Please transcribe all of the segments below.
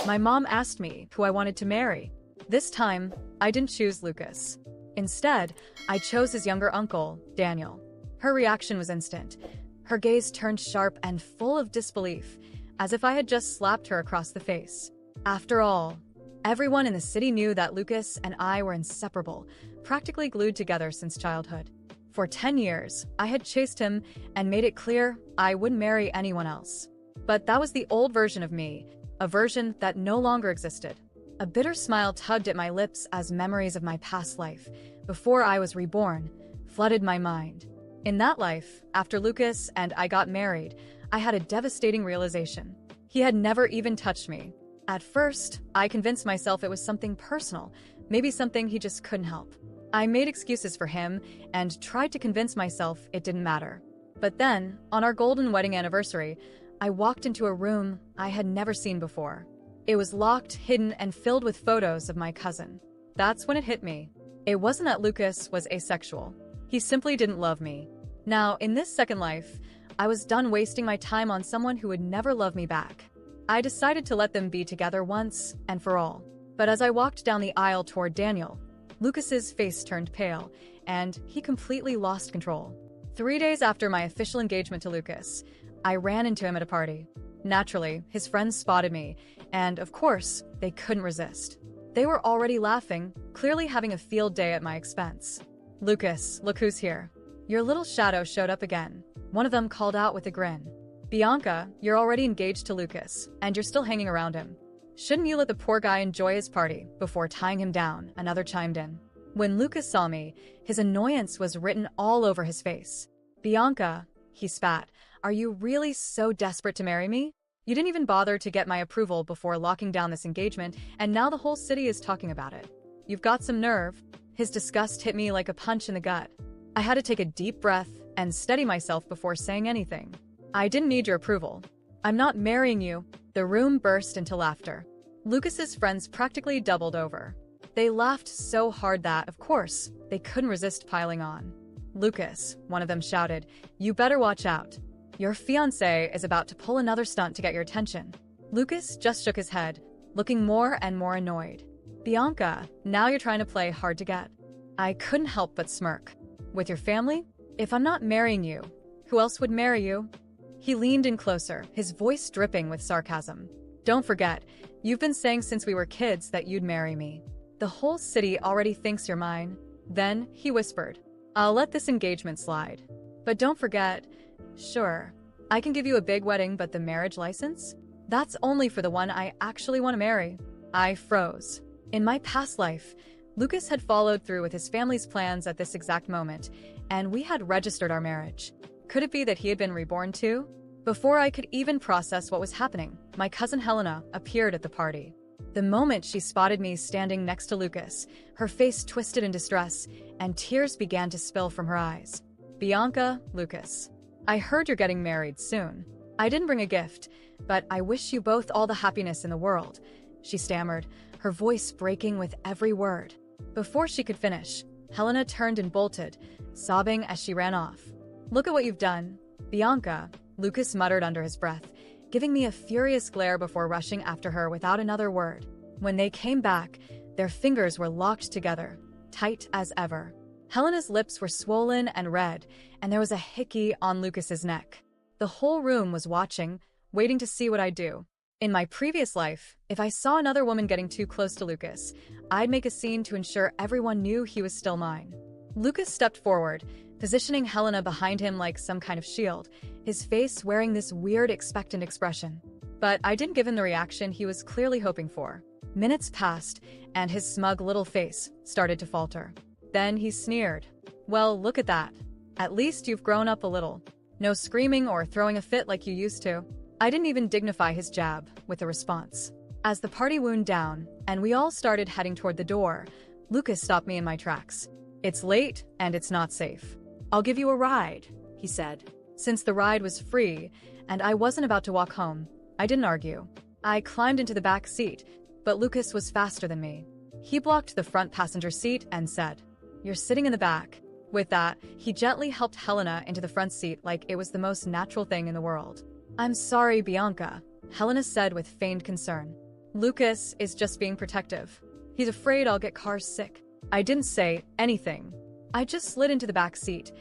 My mom asked me who I wanted to marry. This time, I didn't choose Lucas. Instead, I chose his younger uncle, Daniel. Her reaction was instant. Her gaze turned sharp and full of disbelief, as if I had just slapped her across the face. After all, everyone in the city knew that Lucas and I were inseparable, practically glued together since childhood. For 10 years, I had chased him and made it clear I wouldn't marry anyone else. But that was the old version of me, a version that no longer existed. A bitter smile tugged at my lips as memories of my past life, before I was reborn, flooded my mind. In that life, after Lucas and I got married, I had a devastating realization. He had never even touched me. At first, I convinced myself it was something personal, maybe something he just couldn't help. I made excuses for him and tried to convince myself it didn't matter. But then, on our golden wedding anniversary, I walked into a room I had never seen before. It was locked, hidden, and filled with photos of my cousin. That's when it hit me. It wasn't that Lucas was asexual. He simply didn't love me. Now, in this second life, I was done wasting my time on someone who would never love me back. I decided to let them be together once and for all. But as I walked down the aisle toward Daniel, Lucas's face turned pale, and he completely lost control. 3 days after my official engagement to Lucas, I ran into him at a party. Naturally, his friends spotted me, and of course, they couldn't resist. They were already laughing, clearly having a field day at my expense. "Lucas, look who's here." Your little shadow showed up again. One of them called out with a grin. "Bianca, you're already engaged to Lucas, and you're still hanging around him. Shouldn't you let the poor guy enjoy his party before tying him down?" Another chimed in. When Lucas saw me, his annoyance was written all over his face. "Bianca," he spat, "are you really so desperate to marry me? You didn't even bother to get my approval before locking down this engagement, and now the whole city is talking about it. You've got some nerve." His disgust hit me like a punch in the gut. I had to take a deep breath and steady myself before saying anything. "I didn't need your approval. I'm not marrying you." The room burst into laughter. Lucas's friends practically doubled over. They laughed so hard that, of course, they couldn't resist piling on. "Lucas," one of them shouted, "you better watch out. Your fiancé is about to pull another stunt to get your attention." Lucas just shook his head, looking more and more annoyed. "Bianca, now you're trying to play hard to get." I couldn't help but smirk. "With your family? If I'm not marrying you, who else would marry you?" He leaned in closer, his voice dripping with sarcasm. "Don't forget, you've been saying since we were kids that you'd marry me. The whole city already thinks you're mine." Then he whispered, "I'll let this engagement slide. But don't forget, sure, I can give you a big wedding, but the marriage license? That's only for the one I actually want to marry." I froze. In my past life, Lucas had followed through with his family's plans at this exact moment, and we had registered our marriage. Could it be that he had been reborn too? Before I could even process what was happening, my cousin Helena appeared at the party. The moment she spotted me standing next to Lucas, her face twisted in distress, and tears began to spill from her eyes. "Bianca, Lucas, I heard you're getting married soon. I didn't bring a gift, but I wish you both all the happiness in the world," she stammered, her voice breaking with every word. Before she could finish, Helena turned and bolted, sobbing as she ran off. "Look at what you've done, Bianca," Lucas muttered under his breath, giving me a furious glare before rushing after her without another word. When they came back, their fingers were locked together, tight as ever. Helena's lips were swollen and red, and there was a hickey on Lucas's neck. The whole room was watching, waiting to see what I'd do. In my previous life, if I saw another woman getting too close to Lucas, I'd make a scene to ensure everyone knew he was still mine. Lucas stepped forward, positioning Helena behind him like some kind of shield, his face wearing this weird, expectant expression. But I didn't give him the reaction he was clearly hoping for. Minutes passed, and his smug little face started to falter. Then he sneered. "Well, look at that. At least you've grown up a little. No screaming or throwing a fit like you used to." I didn't even dignify his jab with a response. As the party wound down, and we all started heading toward the door, Lucas stopped me in my tracks. "It's late, and it's not safe. I'll give you a ride," he said. Since the ride was free, and I wasn't about to walk home, I didn't argue. I climbed into the back seat, but Lucas was faster than me. He blocked the front passenger seat and said, "You're sitting in the back." With that, he gently helped Helena into the front seat like it was the most natural thing in the world. "I'm sorry, Bianca," Helena said with feigned concern. Lucas is just being protective. He's afraid I'll get car sick. I didn't say anything. I just slid into the back seat,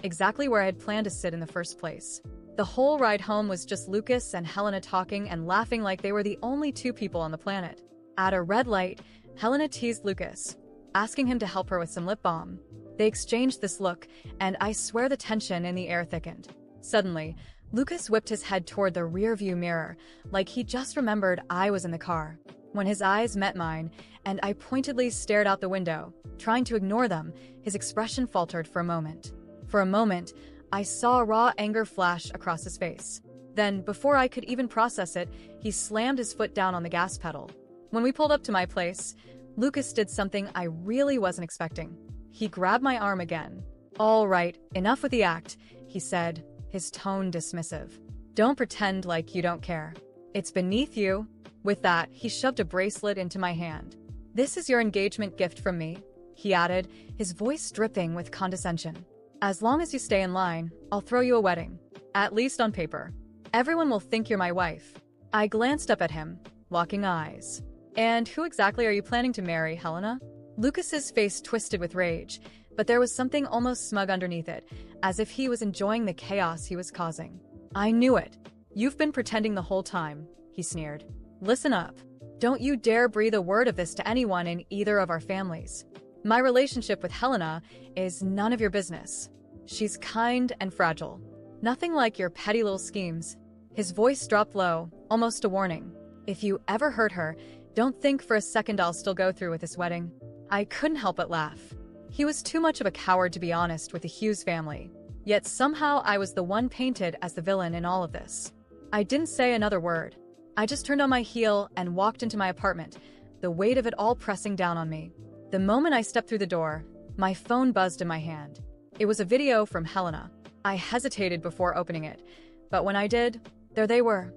exactly where I had planned to sit in the first place. The whole ride home was just Lucas and Helena talking and laughing like they were the only two people on the planet. At a red light, Helena teased Lucas, asking him to help her with some lip balm. They exchanged this look, and I swear the tension in the air thickened. Suddenly, Lucas whipped his head toward the rearview mirror, like he just remembered I was in the car. When his eyes met mine, and I pointedly stared out the window, trying to ignore them, his expression faltered for a moment. For a moment, I saw raw anger flash across his face. Then, before I could even process it, he slammed his foot down on the gas pedal. When we pulled up to my place, Lucas did something I really wasn't expecting. He grabbed my arm again. "All right, enough with the act," he said, his tone dismissive. "Don't pretend like you don't care. It's beneath you." With that, he shoved a bracelet into my hand. "This is your engagement gift from me," he added, his voice dripping with condescension. "As long as you stay in line, I'll throw you a wedding. At least on paper. Everyone will think you're my wife." I glanced up at him, locking eyes. "And who exactly are you planning to marry, Helena?" Lucas's face twisted with rage, but there was something almost smug underneath it, as if he was enjoying the chaos he was causing. "I knew it. You've been pretending the whole time," he sneered. "Listen up. Don't you dare breathe a word of this to anyone in either of our families. My relationship with Helena is none of your business. She's kind and fragile. Nothing like your petty little schemes." His voice dropped low, almost a warning. "If you ever hurt her, don't think for a second I'll still go through with this wedding." I couldn't help but laugh. He was too much of a coward to be honest with the Hughes family. Yet somehow I was the one painted as the villain in all of this. I didn't say another word. I just turned on my heel and walked into my apartment, the weight of it all pressing down on me. The moment I stepped through the door, my phone buzzed in my hand. It was a video from Helena. I hesitated before opening it, but when I did, there they were.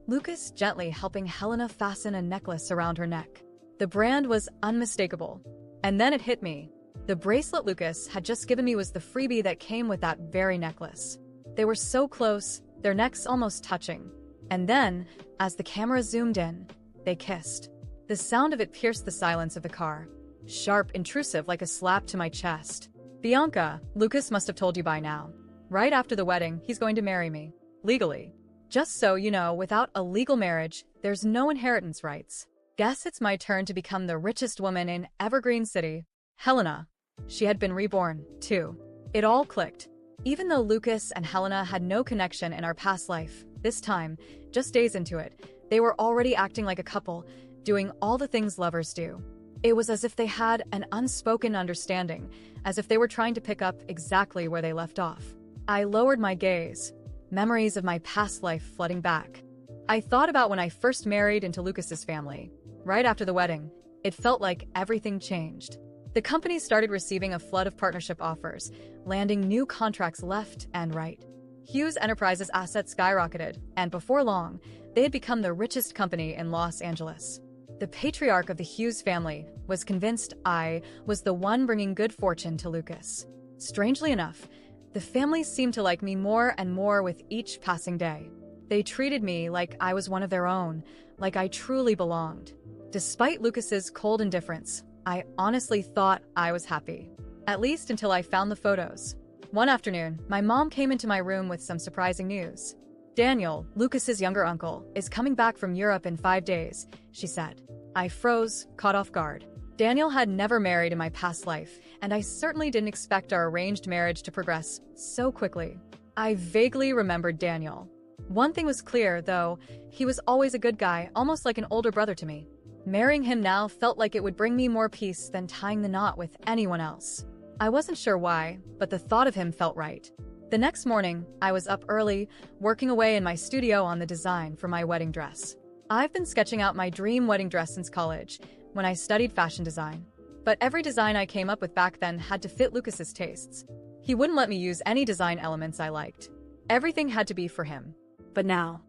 Lucas gently helping Helena fasten a necklace around her neck. The brand was unmistakable. And then it hit me. The bracelet Lucas had just given me was the freebie that came with that very necklace. They were so close, their necks almost touching. And then, as the camera zoomed in, they kissed. The sound of it pierced the silence of the car. Sharp, intrusive, like a slap to my chest. "Bianca, Lucas must have told you by now. Right after the wedding, he's going to marry me. Legally. Just so you know, without a legal marriage, there's no inheritance rights. Guess it's my turn to become the richest woman in Evergreen City." Helena. She had been reborn, too. It all clicked. Even though Lucas and Helena had no connection in our past life, this time, just days into it, they were already acting like a couple, doing all the things lovers do. It was as if they had an unspoken understanding, as if they were trying to pick up exactly where they left off. I lowered my gaze, memories of my past life flooding back. I thought about when I first married into Lucas's family. Right after the wedding, it felt like everything changed. The company started receiving a flood of partnership offers, landing new contracts left and right. Hughes Enterprises' assets skyrocketed, and before long, they had become the richest company in Los Angeles. The patriarch of the Hughes family was convinced I was the one bringing good fortune to Lucas. Strangely enough, the family seemed to like me more and more with each passing day. They treated me like I was one of their own, like I truly belonged. Despite Lucas's cold indifference, I honestly thought I was happy. At least until I found the photos. One afternoon, my mom came into my room with some surprising news. "Daniel, Lucas's younger uncle, is coming back from Europe in 5 days," she said. I froze, caught off guard. Daniel had never married in my past life, and I certainly didn't expect our arranged marriage to progress so quickly. I vaguely remembered Daniel. One thing was clear, though, he was always a good guy, almost like an older brother to me. Marrying him now felt like it would bring me more peace than tying the knot with anyone else. I wasn't sure why, but the thought of him felt right. The next morning, I was up early, working away in my studio on the design for my wedding dress. I've been sketching out my dream wedding dress since college, when I studied fashion design. But every design I came up with back then had to fit Lucas's tastes. He wouldn't let me use any design elements I liked. Everything had to be for him. But now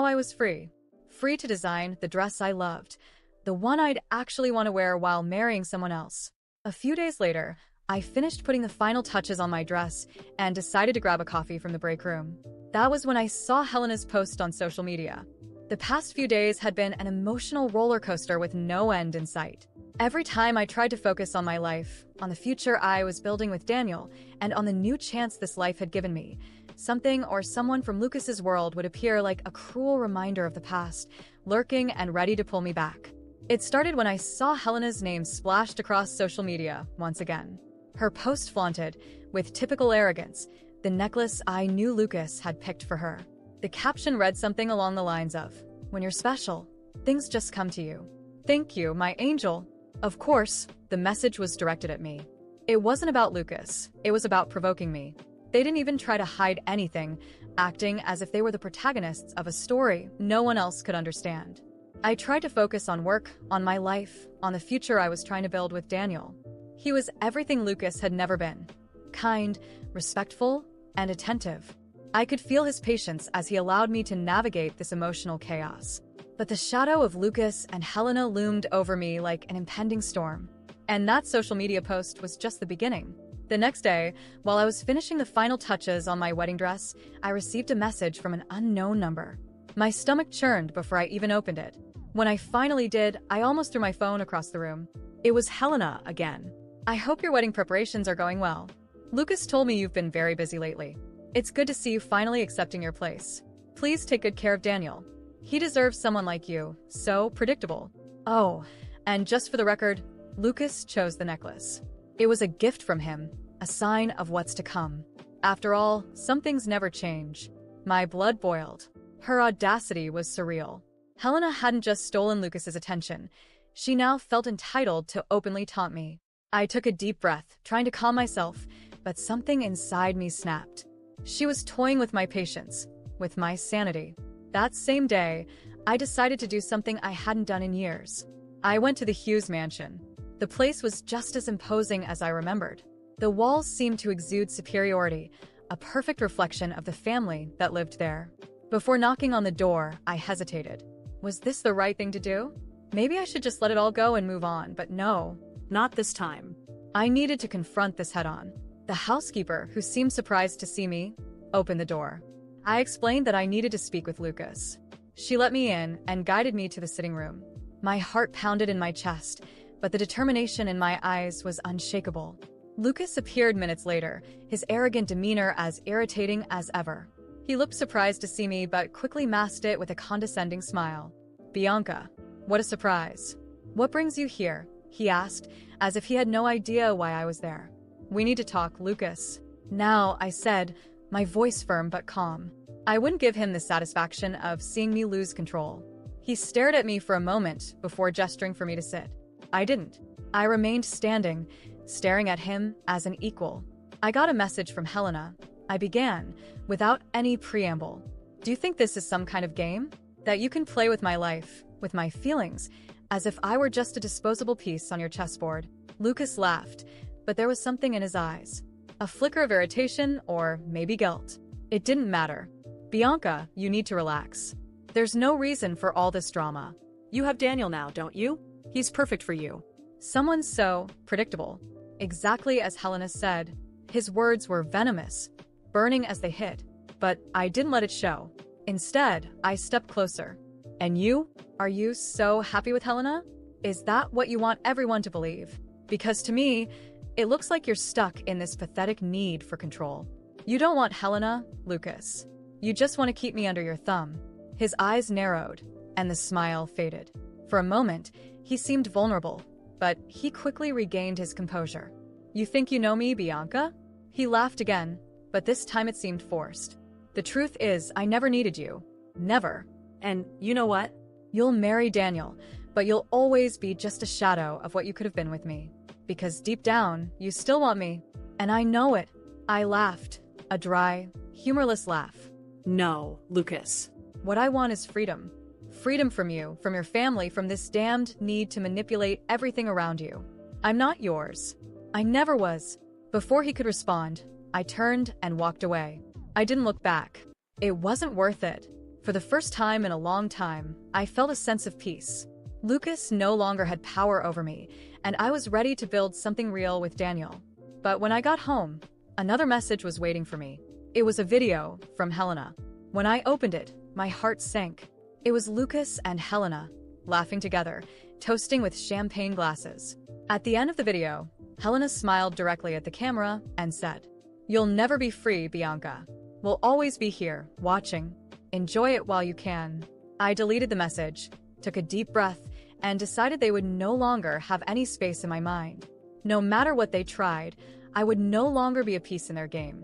I was free. Free to design the dress I loved, the one I'd actually want to wear while marrying someone else. A few days later, I finished putting the final touches on my dress and decided to grab a coffee from the break room. That was when I saw Helena's post on social media. The past few days had been an emotional roller coaster with no end in sight. Every time I tried to focus on my life, on the future I was building with Daniel, and on the new chance this life had given me, something or someone from Lucas's world would appear like a cruel reminder of the past, lurking and ready to pull me back. It started when I saw Helena's name splashed across social media once again. Her post flaunted, with typical arrogance, the necklace I knew Lucas had picked for her. The caption read something along the lines of, "When you're special, things just come to you. Thank you, my angel." Of course, the message was directed at me. It wasn't about Lucas, it was about provoking me. They didn't even try to hide anything, acting as if they were the protagonists of a story no one else could understand. I tried to focus on work, on my life, on the future I was trying to build with Daniel. He was everything Lucas had never been. Kind, respectful, and attentive. I could feel his patience as he allowed me to navigate this emotional chaos. But the shadow of Lucas and Helena loomed over me like an impending storm. And that social media post was just the beginning. The next day, while I was finishing the final touches on my wedding dress, I received a message from an unknown number. My stomach churned before I even opened it. When I finally did, I almost threw my phone across the room. It was Helena again. "I hope your wedding preparations are going well. Lucas told me you've been very busy lately. It's good to see you finally accepting your place. Please take good care of Daniel. He deserves someone like you, so predictable. Oh, and just for the record, Lucas chose the necklace. It was a gift from him, a sign of what's to come. After all, some things never change." My blood boiled. Her audacity was surreal. Helena hadn't just stolen Lucas's attention. She now felt entitled to openly taunt me. I took a deep breath, trying to calm myself, but something inside me snapped. She was toying with my patience, with my sanity. That same day, I decided to do something I hadn't done in years. I went to the Hughes mansion. The place was just as imposing as I remembered. The walls seemed to exude superiority, a perfect reflection of the family that lived there. Before knocking on the door, I hesitated. Was this the right thing to do? Maybe I should just let it all go and move on, but no, not this time. I needed to confront this head-on. The housekeeper, who seemed surprised to see me, opened the door. I explained that I needed to speak with Lucas. She let me in and guided me to the sitting room. My heart pounded in my chest, but the determination in my eyes was unshakable. Lucas appeared minutes later, his arrogant demeanor as irritating as ever. He looked surprised to see me, but quickly masked it with a condescending smile. "Bianca, what a surprise. What brings you here?" he asked, as if he had no idea why I was there. "We need to talk, Lucas." "Now," I said, my voice firm but calm. I wouldn't give him the satisfaction of seeing me lose control. He stared at me for a moment before gesturing for me to sit. I didn't. I remained standing, staring at him as an equal. "I got a message from Helena," I began, without any preamble. "Do you think this is some kind of game? That you can play with my life, with my feelings, as if I were just a disposable piece on your chessboard?" Lucas laughed, but there was something in his eyes. A flicker of irritation, or maybe guilt. It didn't matter. "Bianca, you need to relax. There's no reason for all this drama. You have Daniel now, don't you? He's perfect for you." Someone so predictable. Exactly as Helena said. His words were venomous, burning as they hit, but I didn't let it show. Instead, I stepped closer. "And you? Are you so happy with Helena? Is that what you want everyone to believe? Because to me, it looks like you're stuck in this pathetic need for control. You don't want Helena, Lucas. You just want to keep me under your thumb." His eyes narrowed, and the smile faded. For a moment, he seemed vulnerable, but he quickly regained his composure. "You think you know me, Bianca?" He laughed again, but this time it seemed forced. "The truth is, I never needed you. Never. And you know what? You'll marry Daniel, but you'll always be just a shadow of what you could have been with me. Because deep down, you still want me. And I know it." I laughed, a dry, humorless laugh. "No, Lucas. What I want is freedom. Freedom from you, from your family, from this damned need to manipulate everything around you. I'm not yours. I never was." Before he could respond, I turned and walked away. I didn't look back. It wasn't worth it. For the first time in a long time, I felt a sense of peace. Lucas no longer had power over me, and I was ready to build something real with Daniel. But when I got home, another message was waiting for me. It was a video from Helena. When I opened it, my heart sank. It was Lucas and Helena, laughing together, toasting with champagne glasses. At the end of the video, Helena smiled directly at the camera and said, "You'll never be free, Bianca. We'll always be here, watching. Enjoy it while you can." I deleted the message, took a deep breath, and decided they would no longer have any space in my mind. No matter what they tried, I would no longer be a piece in their game.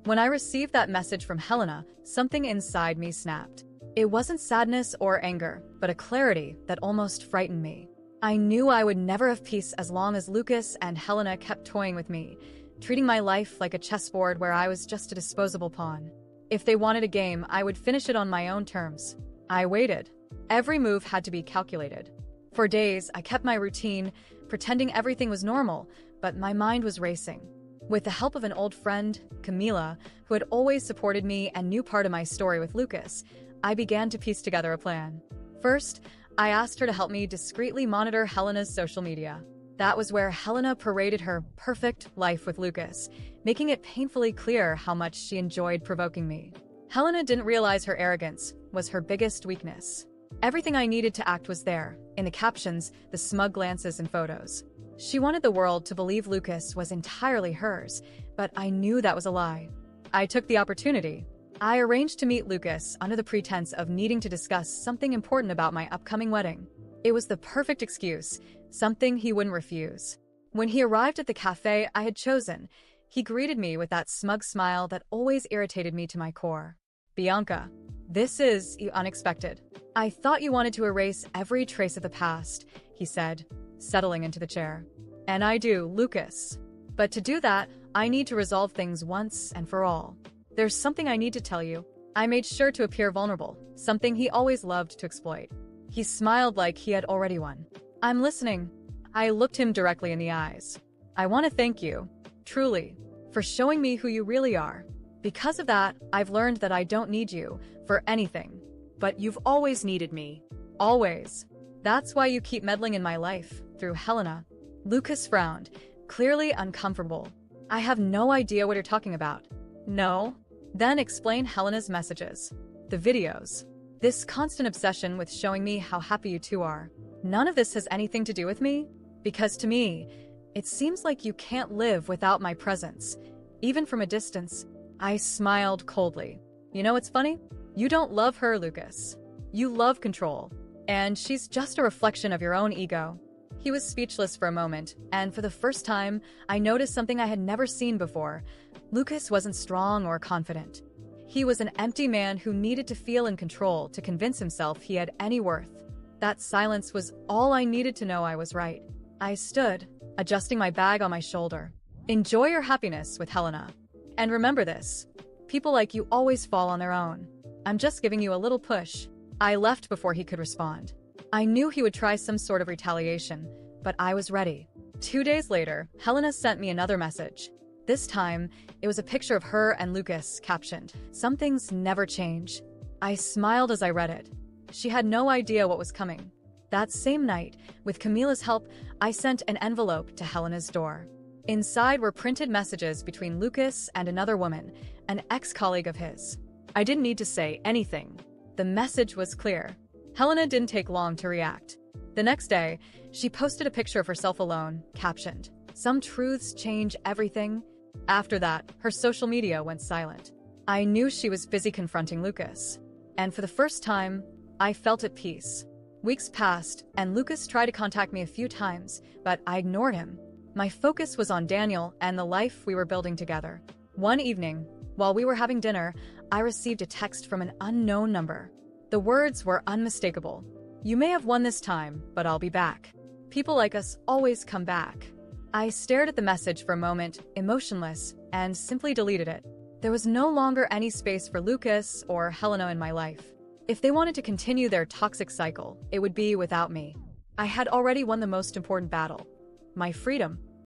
When I received that message from Helena, something inside me snapped. It wasn't sadness or anger, but a clarity that almost frightened me. I knew I would never have peace as long as Lucas and Helena kept toying with me, treating my life like a chessboard where I was just a disposable pawn. If they wanted a game, I would finish it on my own terms. I waited. Every move had to be calculated. For days, I kept my routine, pretending everything was normal, but my mind was racing. With the help of an old friend, Camila, who had always supported me and knew part of my story with Lucas, I began to piece together a plan. First, I asked her to help me discreetly monitor Helena's social media. That was where Helena paraded her perfect life with Lucas, making it painfully clear how much she enjoyed provoking me. Helena didn't realize her arrogance was her biggest weakness. Everything I needed to act was there, in the captions, the smug glances and photos. She wanted the world to believe Lucas was entirely hers, but I knew that was a lie. I took the opportunity. I arranged to meet Lucas under the pretense of needing to discuss something important about my upcoming wedding. It was the perfect excuse, something he wouldn't refuse. When he arrived at the cafe I had chosen, he greeted me with that smug smile that always irritated me to my core. "Bianca, this is unexpected. I thought you wanted to erase every trace of the past," he said, settling into the chair. "And I do, Lucas. But to do that, I need to resolve things once and for all. There's something I need to tell you." I made sure to appear vulnerable, something he always loved to exploit. He smiled like he had already won. "I'm listening." I looked him directly in the eyes. "I want to thank you, truly, for showing me who you really are. Because of that, I've learned that I don't need you for anything. But you've always needed me. Always. That's why you keep meddling in my life, through Helena." Lucas frowned, clearly uncomfortable. "I have no idea what you're talking about." "No?" "Then explain Helena's messages. The videos. This constant obsession with showing me how happy you two are. None of this has anything to do with me? Because to me, it seems like you can't live without my presence, even from a distance." I smiled coldly. "You know what's funny? You don't love her, Lucas. You love control. And she's just a reflection of your own ego." He was speechless for a moment, and for the first time, I noticed something I had never seen before. Lucas wasn't strong or confident. He was an empty man who needed to feel in control to convince himself he had any worth. That silence was all I needed to know I was right. I stood, adjusting my bag on my shoulder. "Enjoy your happiness with Helena. And remember this, people like you always fall on their own. I'm just giving you a little push." I left before he could respond. I knew he would try some sort of retaliation, but I was ready. 2 days later, Helena sent me another message. This time, it was a picture of her and Lucas, captioned, "Some things never change." I smiled as I read it. She had no idea what was coming. That same night, with Camila's help, I sent an envelope to Helena's door. Inside were printed messages between Lucas and another woman, an ex-colleague of his. I didn't need to say anything. The message was clear. Helena didn't take long to react. The next day, she posted a picture of herself alone, captioned, "Some truths change everything." After that, her social media went silent. I knew she was busy confronting Lucas. And for the first time, I felt at peace. Weeks passed, and Lucas tried to contact me a few times, but I ignored him. My focus was on Daniel and the life we were building together. One evening, while we were having dinner, I received a text from an unknown number. The words were unmistakable. "You may have won this time, but I'll be back. People like us always come back." I stared at the message for a moment, emotionless, and simply deleted it. There was no longer any space for Lucas or Helena in my life. If they wanted to continue their toxic cycle, it would be without me. I had already won the most important battle, my freedom.